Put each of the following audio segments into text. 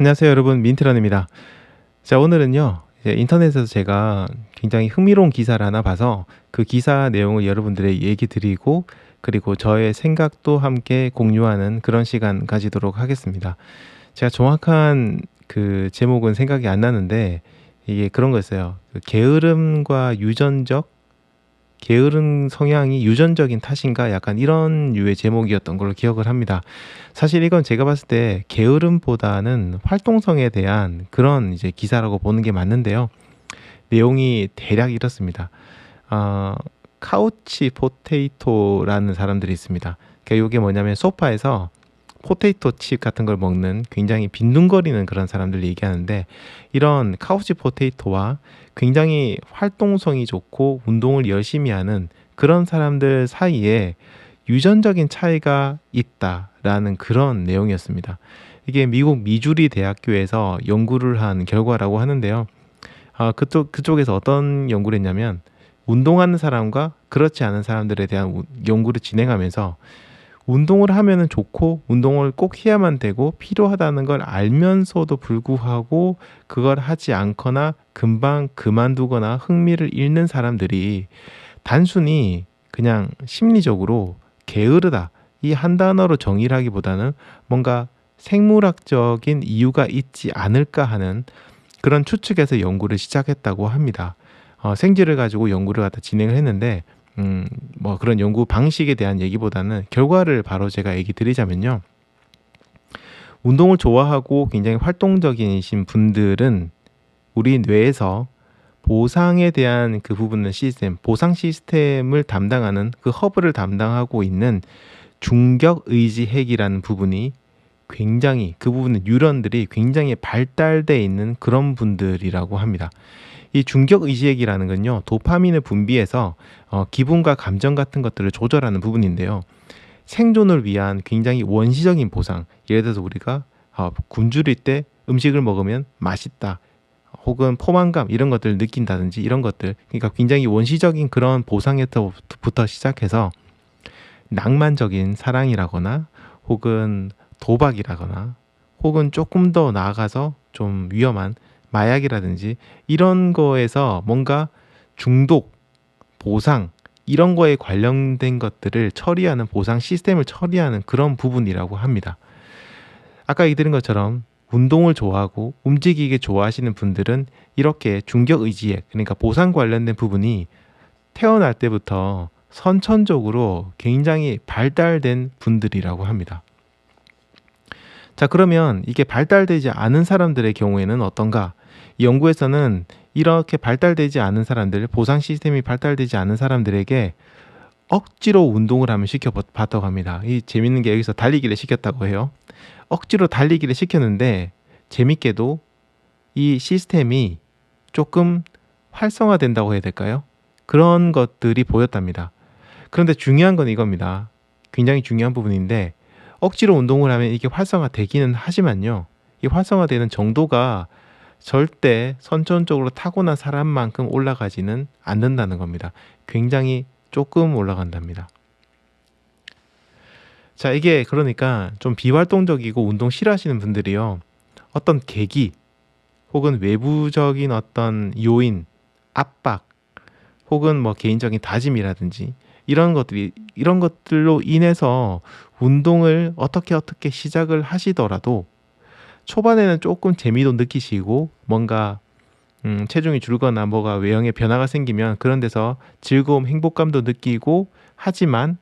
안녕하세요, 여러분. 민트런입니다. 자, 오늘은요, 이제 인터넷에서 제가 굉장히 흥미로운 기사를 하나 봐서 그 기사 내용을 여러분들에게 얘기 드리고, 그리고 저의 생각도 함께 공유하는 그런 시간 가지도록 하겠습니다. 제가 정확한 그 제목은 생각이 안 나는데, 이게 그런 거였어요. 그 게으른 성향이 유전적인 탓인가? 약간 이런 류의 제목이었던 걸로 기억을 합니다. 사실 이건 제가 봤을 때 게으름보다는 활동성에 대한 그런 이제 기사라고 보는 게 맞는데요. 내용이 대략 이렇습니다. 어, 카우치 포테이토라는 사람들이 있습니다. 그러니까 이게 뭐냐면 소파에서 포테이토 칩 같은 걸 먹는 굉장히 빈둥거리는 그런 사람들 얘기하는데, 이런 카우치 포테이토와 굉장히 활동성이 좋고 운동을 열심히 하는 그런 사람들 사이에 유전적인 차이가 있다라는 그런 내용이었습니다. 이게 미국 미주리 대학교에서 연구를 한 결과라고 하는데요. 그쪽에서 어떤 연구를 했냐면, 운동하는 사람과 그렇지 않은 사람들에 대한 연구를 진행하면서 운동을 하면은 좋고 운동을 꼭 해야만 되고 필요하다는 걸 알면서도 불구하고 그걸 하지 않거나 금방 그만두거나 흥미를 잃는 사람들이 단순히 그냥 심리적으로 게으르다, 이 한 단어로 정의를 하기보다는 뭔가 생물학적인 이유가 있지 않을까 하는 그런 추측에서 연구를 시작했다고 합니다. 생쥐를 가지고 연구를 갖다 진행을 했는데, 뭐 그런 연구 방식에 대한 얘기보다는 결과를 바로 제가 얘기 드리자면요. 운동을 좋아하고 굉장히 활동적이신 분들은 우리 뇌에서 보상에 대한 그 부분의 시스템, 보상 시스템을 담당하는 그 허브를 담당하고 있는 중격 의지 핵이라는 부분이 굉장히, 그 부분의 뉴런들이 굉장히 발달되어 있는 그런 분들이라고 합니다. 이 중격 의지액이라는 건요, 도파민을 분비해서 기분과 감정 같은 것들을 조절하는 부분인데요. 생존을 위한 굉장히 원시적인 보상, 예를 들어서 우리가 굶주릴 때 음식을 먹으면 맛있다, 혹은 포만감 이런 것들을 느낀다든지, 이런 것들, 그러니까 굉장히 원시적인 그런 보상에서부터 시작해서 낭만적인 사랑이라거나 혹은 도박이라거나 혹은 조금 더 나아가서 좀 위험한 마약이라든지 이런 거에서 뭔가 중독, 보상, 이런 거에 관련된 것들을 처리하는, 보상 시스템을 처리하는 그런 부분이라고 합니다. 아까 얘기 드린 것처럼 운동을 좋아하고 움직이기 좋아하시는 분들은 이렇게 중격 의지에, 그러니까 보상 관련된 부분이 태어날 때부터 선천적으로 굉장히 발달된 분들이라고 합니다. 자, 그러면 이게 발달되지 않은 사람들의 경우에는 어떤가? 이 연구에서는 이렇게 발달되지 않은 사람들, 보상 시스템이 발달되지 않은 사람들에게 억지로 운동을 하면 시켜봤다고 합니다. 이 재밌는 게, 여기서 달리기를 시켰다고 해요. 억지로 달리기를 시켰는데 재밌게도 이 시스템이 조금 활성화된다고 해야 될까요? 그런 것들이 보였답니다. 그런데 중요한 건 이겁니다. 굉장히 중요한 부분인데, 억지로 운동을 하면 이게 활성화되기는 하지만요, 이 활성화되는 정도가 절대 선천적으로 타고난 사람만큼 올라가지는 않는다는 겁니다. 굉장히 조금 올라간답니다. 자, 이게 그러니까 좀 비활동적이고 운동 싫어하시는 분들이요, 어떤 계기 혹은 외부적인 어떤 요인, 압박, 혹은 뭐 개인적인 다짐이라든지 이런 것들로 인해서 운동을 어떻게 시작을 하시더라도 초반에는 조금 재미도 느끼시고, 뭔가 체중이 줄거나 뭐가 외형에 변화가 생기면 그런 데서 즐거움, 행복감도 느끼고, 하지만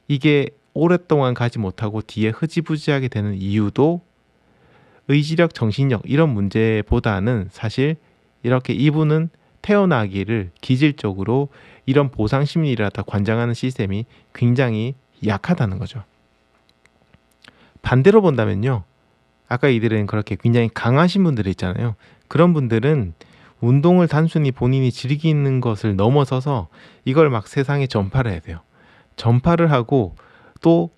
이게 오랫동안 가지 못하고 뒤에 흐지부지하게 되는 이유도 의지력, 정신력 이런 문제보다는 사실 이렇게 이분은 태어나기를 기질적으로 이런 보상 심리를 갖다 관장하는 시스템이 굉장히 약하다는 거죠. 반대로 본다면요, 아까 이들은 그렇게 굉장히 강하신 분들 있잖아요. 그런 분들은 운동을 단순히 본인이 즐기는 것을 넘어서서 이걸 막 세상에 전파를 해야 돼요. 전파를 하고 또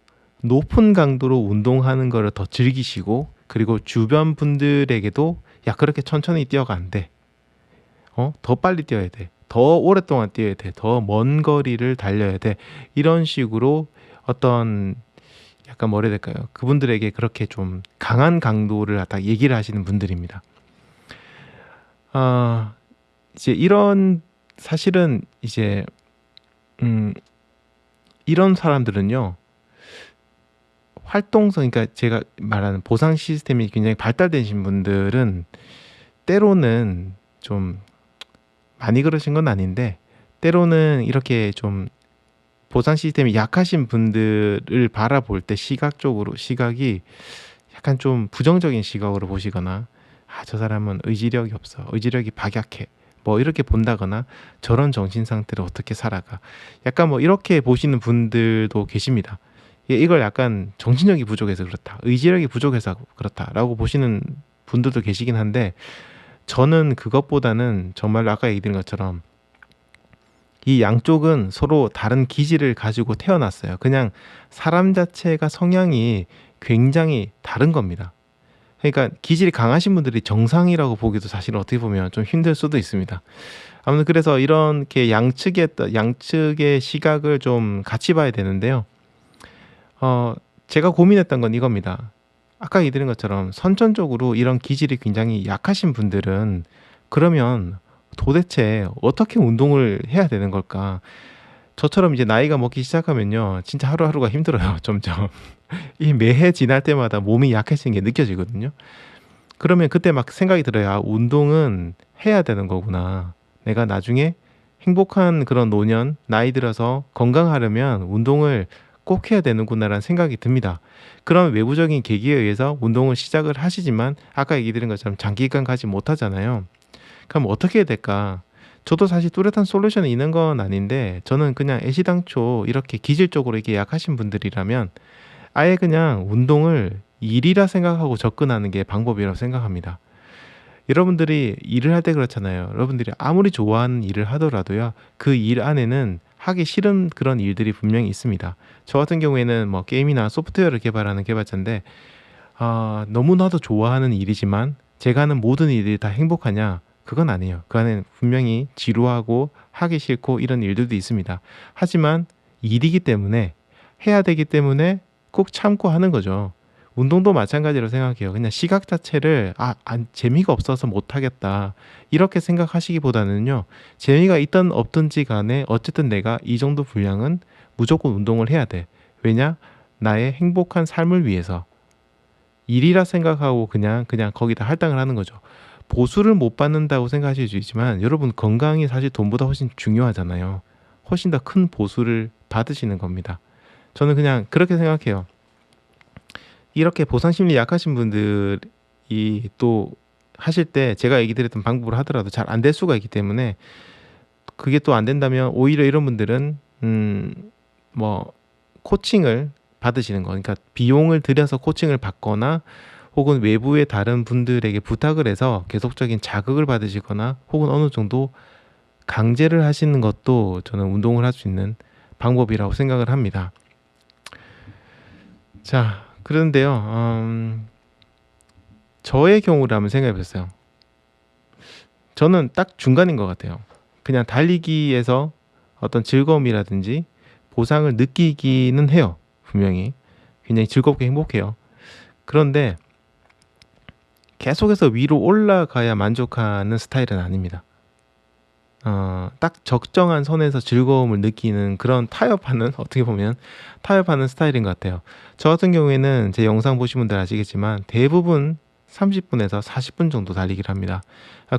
높은 강도로 운동하는 거를 더 즐기시고, 그리고 주변 분들에게도 야, 그렇게 천천히 뛰어가 안 돼. 더 빨리 뛰어야 돼. 더 오랫동안 뛰어야 돼. 더 먼 거리를 달려야 돼. 이런 식으로 어떤 약간 뭐라 해야 될까요? 그분들에게 그렇게 좀 강한 강도를 갖다 얘기를 하시는 분들입니다. 아, 이제 이런 사실은 이제 음, 이런 사람들은요. 활동성, 그러니까 제가 말하는 보상 시스템이 굉장히 발달되신 분들은 때로는 좀 많이 그러신 건 아닌데 때로는 이렇게 좀 보상 시스템이 약하신 분들을 바라볼 때 시각이 약간 좀 부정적인 시각으로 보시거나 저 사람은 의지력이 없어, 의지력이 박약해, 뭐 이렇게 본다거나 저런 정신 상태를 어떻게 살아가, 약간 뭐 이렇게 보시는 분들도 계십니다. 이걸 약간 정신력이 부족해서 그렇다, 의지력이 부족해서 그렇다라고 보시는 분들도 계시긴 한데 저는 그것보다는 정말로 아까 얘기 드린 것처럼 이 양쪽은 서로 다른 기질을 가지고 태어났어요. 그냥 사람 자체가 성향이 굉장히 다른 겁니다. 그러니까 기질이 강하신 분들이 정상이라고 보기도 사실 어떻게 보면 좀 힘들 수도 있습니다. 아무튼 그래서 이렇게 양측의 시각을 좀 같이 봐야 되는데요. 제가 고민했던 건 이겁니다. 아까 얘기드린 것처럼 선천적으로 이런 기질이 굉장히 약하신 분들은 그러면 도대체 어떻게 운동을 해야 되는 걸까? 저처럼 이제 나이가 먹기 시작하면요, 진짜 하루하루가 힘들어요. 점점 이 매해 지날 때마다 몸이 약해지는 게 느껴지거든요. 그러면 그때 막 생각이 들어요. 운동은 해야 되는 거구나. 내가 나중에 행복한 그런 노년, 나이 들어서 건강하려면 운동을 꼭 해야 되는구나라는 생각이 듭니다. 그런 외부적인 계기에 의해서 운동을 시작을 하시지만 아까 얘기 드린 것처럼 장기간 가지 못하잖아요. 그럼 어떻게 해야 될까? 저도 사실 뚜렷한 솔루션이 있는 건 아닌데 저는 그냥 애시당초 이렇게 기질적으로 이게 약하신 분들이라면 아예 그냥 운동을 일이라 생각하고 접근하는 게 방법이라고 생각합니다. 여러분들이 일을 할 때 그렇잖아요. 여러분들이 아무리 좋아하는 일을 하더라도요, 그 일 안에는 하기 싫은 그런 일들이 분명히 있습니다. 저 같은 경우에는 뭐 게임이나 소프트웨어를 개발하는 개발자인데 너무나도 좋아하는 일이지만 제가 하는 모든 일이 다 행복하냐? 그건 아니에요. 그 안에 분명히 지루하고 하기 싫고 이런 일들도 있습니다. 하지만 일이기 때문에, 해야 되기 때문에 꼭 참고 하는 거죠. 운동도 마찬가지로 생각해요. 그냥 시각 자체를 재미가 없어서 못 하겠다 이렇게 생각하시기보다는요, 재미가 있든 없든지 간에 어쨌든 내가 이 정도 분량은 무조건 운동을 해야 돼. 왜냐? 나의 행복한 삶을 위해서. 일이라 생각하고 그냥 거기다 할당을 하는 거죠. 보수를 못 받는다고 생각하실 수 있지만 여러분 건강이 사실 돈보다 훨씬 중요하잖아요. 훨씬 더 큰 보수를 받으시는 겁니다. 저는 그냥 그렇게 생각해요. 이렇게 보상 심리 약하신 분들이 또 하실 때 제가 얘기 드렸던 방법을 하더라도 잘 안 될 수가 있기 때문에, 그게 또 안 된다면 오히려 이런 분들은 뭐 코칭을 받으시는 거, 그러니까 비용을 들여서 코칭을 받거나 혹은 외부의 다른 분들에게 부탁을 해서 계속적인 자극을 받으시거나 혹은 어느 정도 강제를 하시는 것도 저는 운동을 할 수 있는 방법이라고 생각을 합니다. 자, 그런데요, 저의 경우를 한번 생각해 보세요. 저는 딱 중간인 것 같아요. 그냥 달리기에서 어떤 즐거움이라든지 보상을 느끼기는 해요. 분명히 굉장히 즐겁게 행복해요. 그런데 계속해서 위로 올라가야 만족하는 스타일은 아닙니다. 딱 적정한 선에서 즐거움을 느끼는 그런 어떻게 보면 타협하는 스타일인 것 같아요. 저 같은 경우에는 제 영상 보신 분들 아시겠지만 대부분 30분에서 40분 정도 달리기를 합니다.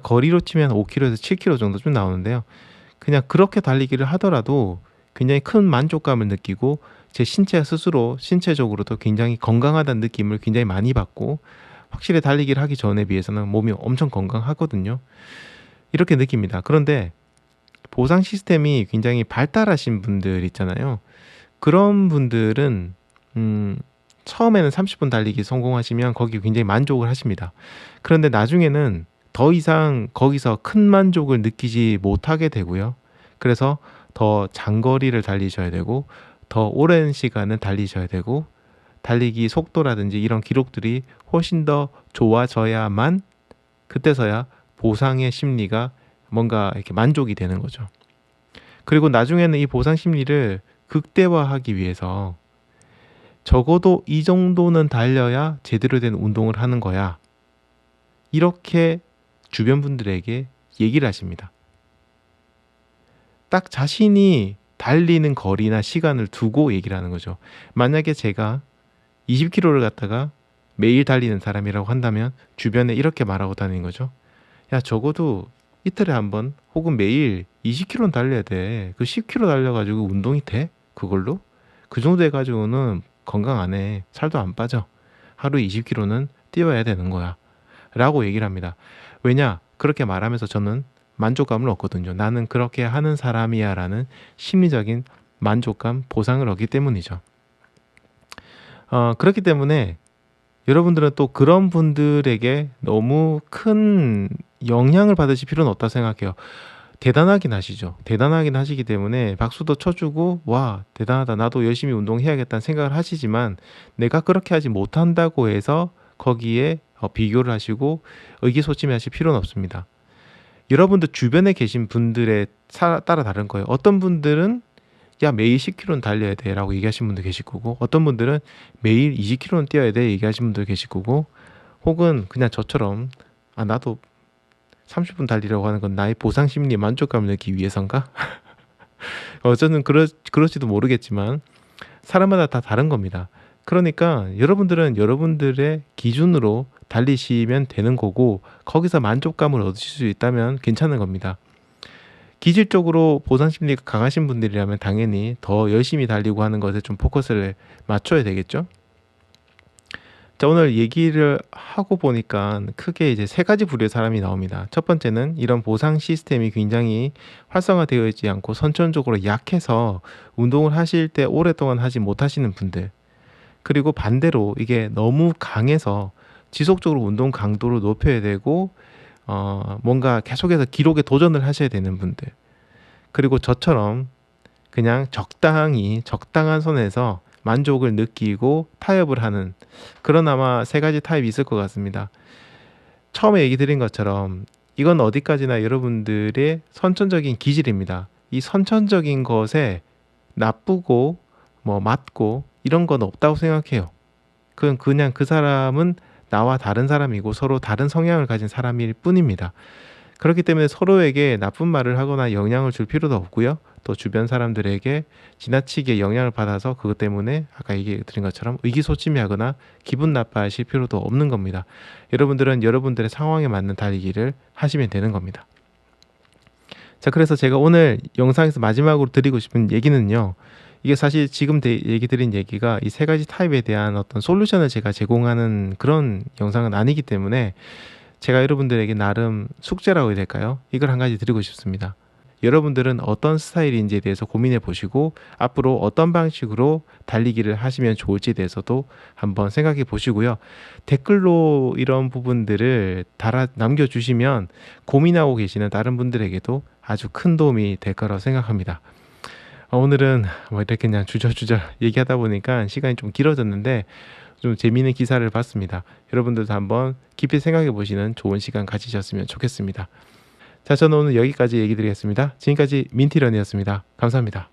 거리로 치면 5km에서 7km 정도 좀 나오는데요. 그냥 그렇게 달리기를 하더라도 굉장히 큰 만족감을 느끼고 제 신체 스스로 신체적으로도 굉장히 건강하다는 느낌을 굉장히 많이 받고, 확실히 달리기를 하기 전에 비해서는 몸이 엄청 건강하거든요. 이렇게 느낍니다. 그런데 보상 시스템이 굉장히 발달하신 분들 있잖아요. 그런 분들은 처음에는 30분 달리기 성공하시면 거기 굉장히 만족을 하십니다. 그런데 나중에는 더 이상 거기서 큰 만족을 느끼지 못하게 되고요. 그래서 더 장거리를 달리셔야 되고 더 오랜 시간을 달리셔야 되고 달리기 속도라든지 이런 기록들이 훨씬 더 좋아져야만 그때서야 보상의 심리가 뭔가 이렇게 만족이 되는 거죠. 그리고 나중에는 이 보상 심리를 극대화하기 위해서 적어도 이 정도는 달려야 제대로 된 운동을 하는 거야. 이렇게 주변 분들에게 얘기를 하십니다. 딱 자신이 달리는 거리나 시간을 두고 얘기를 하는 거죠. 만약에 제가 20km를 갔다가 매일 달리는 사람이라고 한다면 주변에 이렇게 말하고 다니는 거죠. 야, 적어도 이틀에 한 번 혹은 매일 20km는 달려야 돼. 그 10km 달려가지고 운동이 돼? 그걸로? 그 정도 해가지고는 건강 안 해. 살도 안 빠져. 하루에 20km는 뛰어야 되는 거야. 라고 얘기를 합니다. 왜냐? 그렇게 말하면서 저는 만족감을 얻거든요. 나는 그렇게 하는 사람이야 라는 심리적인 만족감, 보상을 얻기 때문이죠. 그렇기 때문에 여러분들은 또 그런 분들에게 너무 큰 영향을 받으실 필요는 없다고 생각해요. 대단하긴 하시죠. 대단하긴 하시기 때문에 박수도 쳐주고 와 대단하다 나도 열심히 운동해야겠다는 생각을 하시지만 내가 그렇게 하지 못한다고 해서 거기에 비교를 하시고 의기소침해하실 필요는 없습니다. 여러분들 주변에 계신 분들에 따라 다른 거예요. 어떤 분들은 야 매일 10km는 달려야 돼 라고 얘기하시는 분도 계실 거고 어떤 분들은 매일 20km는 뛰어야 돼 얘기하시는 분도 계실 거고 혹은 그냥 저처럼 나도 30분 달리려고 하는 건 나의 보상심리 만족감을 느끼기 위해서인가? 어쩌면 그럴지도 모르겠지만 사람마다 다 다른 겁니다. 그러니까 여러분들은 여러분들의 기준으로 달리시면 되는 거고 거기서 만족감을 얻으실 수 있다면 괜찮은 겁니다. 기질적으로 보상심리가 강하신 분들이라면 당연히 더 열심히 달리고 하는 것에 좀 포커스를 맞춰야 되겠죠. 자, 오늘 얘기를 하고 보니까 크게 이제 세 가지 부류의 사람이 나옵니다. 첫 번째는 이런 보상 시스템이 굉장히 활성화되어 있지 않고 선천적으로 약해서 운동을 하실 때 오랫동안 하지 못하시는 분들. 그리고 반대로 이게 너무 강해서 지속적으로 운동 강도를 높여야 되고 뭔가 계속해서 기록에 도전을 하셔야 되는 분들. 그리고 저처럼 그냥 적당한 선에서 만족을 느끼고 타협을 하는 그런 아마 세 가지 타입이 있을 것 같습니다. 처음에 얘기 드린 것처럼 이건 어디까지나 여러분들의 선천적인 기질입니다. 이 선천적인 것에 나쁘고 뭐 맞고 이런 건 없다고 생각해요. 그냥 그 사람은 나와 다른 사람이고 서로 다른 성향을 가진 사람일 뿐입니다. 그렇기 때문에 서로에게 나쁜 말을 하거나 영향을 줄 필요도 없고요. 또 주변 사람들에게 지나치게 영향을 받아서 그것 때문에 아까 얘기 드린 것처럼 의기소침해하거나 기분 나빠하실 필요도 없는 겁니다. 여러분들은 여러분들의 상황에 맞는 달리기를 하시면 되는 겁니다. 자, 그래서 제가 오늘 영상에서 마지막으로 드리고 싶은 얘기는요. 이게 사실 지금 얘기 드린 얘기가 이 세 가지 타입에 대한 어떤 솔루션을 제가 제공하는 그런 영상은 아니기 때문에 제가 여러분들에게 나름 숙제라고 해야 될까요? 이걸 한 가지 드리고 싶습니다. 여러분들은 어떤 스타일인지에 대해서 고민해 보시고 앞으로 어떤 방식으로 달리기를 하시면 좋을지에 대해서도 한번 생각해 보시고요. 댓글로 이런 부분들을 남겨주시면 고민하고 계시는 다른 분들에게도 아주 큰 도움이 될 거라고 생각합니다. 오늘은 뭐 이렇게 그냥 주저주저 얘기하다 보니까 시간이 좀 길어졌는데 좀 재미있는 기사를 봤습니다. 여러분들도 한번 깊이 생각해 보시는 좋은 시간 가지셨으면 좋겠습니다. 자, 저는 오늘 여기까지 얘기 드리겠습니다. 지금까지 민티런이었습니다. 감사합니다.